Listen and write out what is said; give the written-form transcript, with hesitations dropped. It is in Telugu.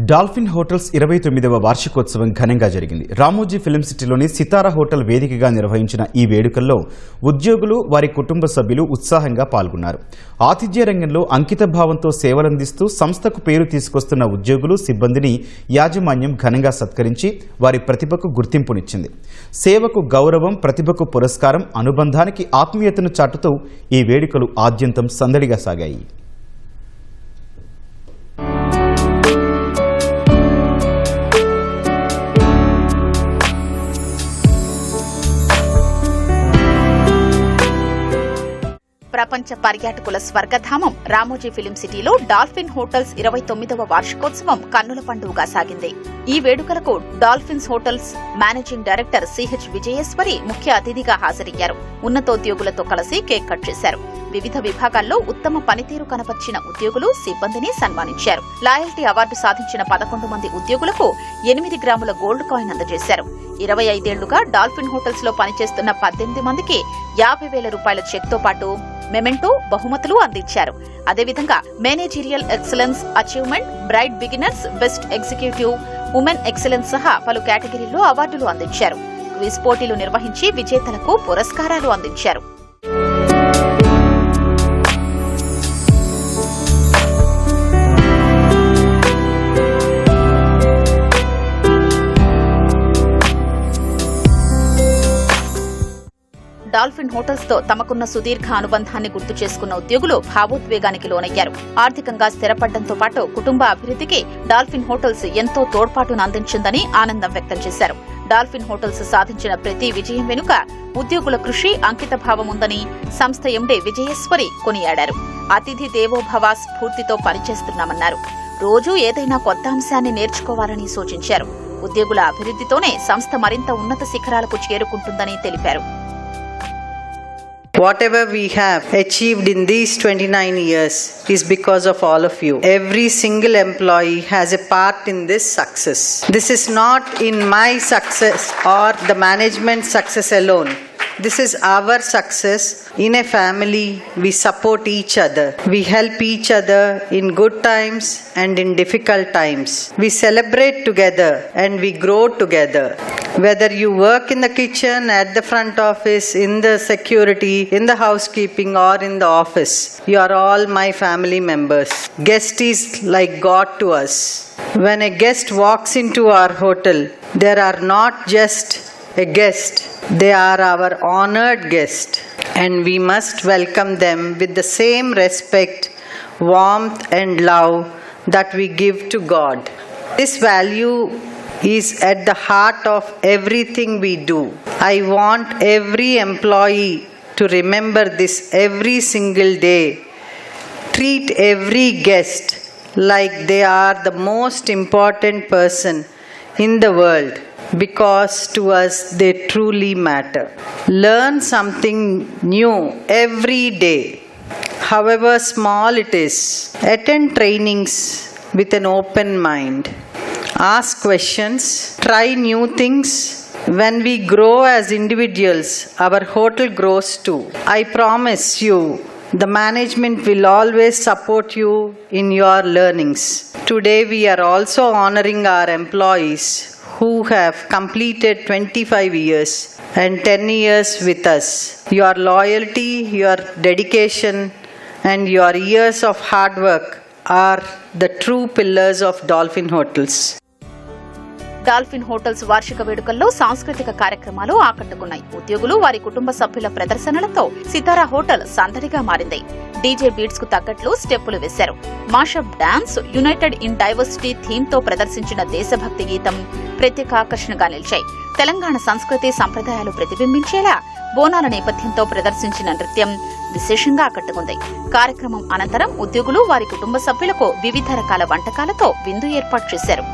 డాల్ఫిన్ హోటల్స్ 29వ వార్షికోత్సవం ఘనంగా జరిగింది. రామోజీ ఫిల్మ్ సిటీలోని సితారా హోటల్ వేదికగా నిర్వహించిన ఈ వేడుకల్లో ఉద్యోగులు, వారి కుటుంబ సభ్యులు ఉత్సాహంగా పాల్గొన్నారు. ఆతిథ్య రంగంలో అంకిత భావంతో సేవలందిస్తూ సంస్థకు పేరు తీసుకొస్తున్న ఉద్యోగులు, సిబ్బందిని యాజమాన్యం ఘనంగా సత్కరించి వారి ప్రతిభకు గుర్తింపునిచ్చింది. సేవకు గౌరవం, ప్రతిభకు పురస్కారం, అనుబంధానికి ఆత్మీయతను చాటుతూ ఈ వేడుకలు ఆద్యంతం సందడిగా సాగాయి. ప్రపంచ పర్యాటకుల స్వర్గధామం రామోజీ ఫిలిం సిటీలో డాల్ఫిన్ హోటల్స్ 29వ వార్షికోత్సవం కన్నుల పండుగగా సాగింది. ఈ వేడుకలకు dolphins hotels managing director CH Vijayeshwari ముఖ్య అతిథిగా హాజరయ్యారు. ఉన్నతోద్యోగులతో కలిసి కేక్ కట్ చేశారు. వివిధ విభాగాల్లో ఉత్తమ పనితీరు కనపర్చిన ఉద్యోగులు, సిబ్బందిని సన్మానించారు. లాయల్టీ అవార్డు సాధించిన 11 మంది ఉద్యోగులకు 8 గ్రాముల గోల్డ్ కాయిన్ అందజేశారు. 25 ఏళ్లుగా డాల్ఫిన్ హోటల్స్ లో పనిచేస్తున్న 18 మందికి 50,000 రూపాయల చెక్ తో పాటు మెమెంటో, బహుమతులు అందించారు. అదేవిధంగా managerial excellence achievement, bright beginners, best executive, women excellence సహా పలు కేటగిరీల్లో అవార్డులు అందించారు. క్విజ్ పోటీలు నిర్వహించి విజేతలకు పురస్కారాలు అందించారు. డాల్ఫిన్ హోటల్స్ తో తమకున్న సుదీర్ఘ అనుబంధాన్ని గుర్తు చేసుకున్న ఉద్యోగులు భావోద్వేగానికి లోనయ్యారు. ఆర్థికంగా స్థిరపడడంతో పాటు కుటుంబ అభివృద్ధికి డాల్ఫిన్ హోటల్స్ ఎంతో తోడ్పాటును అందించిందని ఆనందం వ్యక్తం చేశారు. డాల్ఫిన్ హోటల్స్ సాధించిన ప్రతి విజయం వెనుక ఉద్యోగుల కృషి, అంకిత భావం ఉందని సంస్థ ఎండీ విజయేశ్వరి కొనియాడారు. అతిథి దేవోభవ స్ఫూర్తితో పనిచేస్తున్నామన్నారు. రోజూ ఏదైనా కొత్త అంశాన్ని నేర్చుకోవాలని సూచించారు. ఉద్యోగుల అభివృద్ధితోనే సంస్థ మరింత ఉన్నత శిఖరాలకు చేరుకుంటుందని తెలిపారు. Whatever we have achieved in these 29 years is because of all of you. Every single employee has a part in this success. This is not in my success or the management success alone. This is our success. In a family, we support each other. We help each other in good times and in difficult times. We celebrate together and we grow together. Whether you work in the kitchen, at the front office, in the security, in the housekeeping or in the office, you are all my family members. Guest is like God to us. When a guest walks into our hotel, there are not just a guest, they are our honored guest, and we must welcome them with the same respect, warmth and love that we give to God. This value is at the heart of everything we do. I want every employee to remember this every single day. Treat every guest like they are the most important person in the world, because to us they truly matter. Learn something new every day, however small it is. Attend trainings with an open mind. Ask questions, try new things. When we grow as individuals, our hotel grows too. I promise you, the management will always support you in your learnings. Today we are also honoring our employees who have completed 25 years and 10 years with us. Your loyalty, your dedication, and your years of hard work are the true pillars of Dolphin Hotels. Dolphin hotels వార్షిక వేడుకల్లో సాంస్కృతిక కార్యక్రమాలు ఆకట్టుకున్నాయి. ఉద్యోగులు, వారి కుటుంబ సభ్యుల ప్రదర్శనలతో సితారా హోటల్ సందడిగా మారింది. డీజే బీట్స్ కు తగ్గట్లు స్టెప్పులు వేశారు. Mashup dance, United in diversity theme తో ప్రదర్శించిన దేశభక్తి గీతం ప్రత్యేక ఆకర్షణగా నిలిచాయి. తెలంగాణ సంస్కృతి సంప్రదాయాలు ప్రతిబింబించేలా బోనాల నేపథ్యంతో ప్రదర్శించిన నృత్యం విశేషంగా ఆకట్టుకుంది. కార్యక్రమం అనంతరం ఉద్యోగులు, వారి కుటుంబ సభ్యులకు వివిధ రకాల వంటకాలతో విందు ఏర్పాటు చేశారు.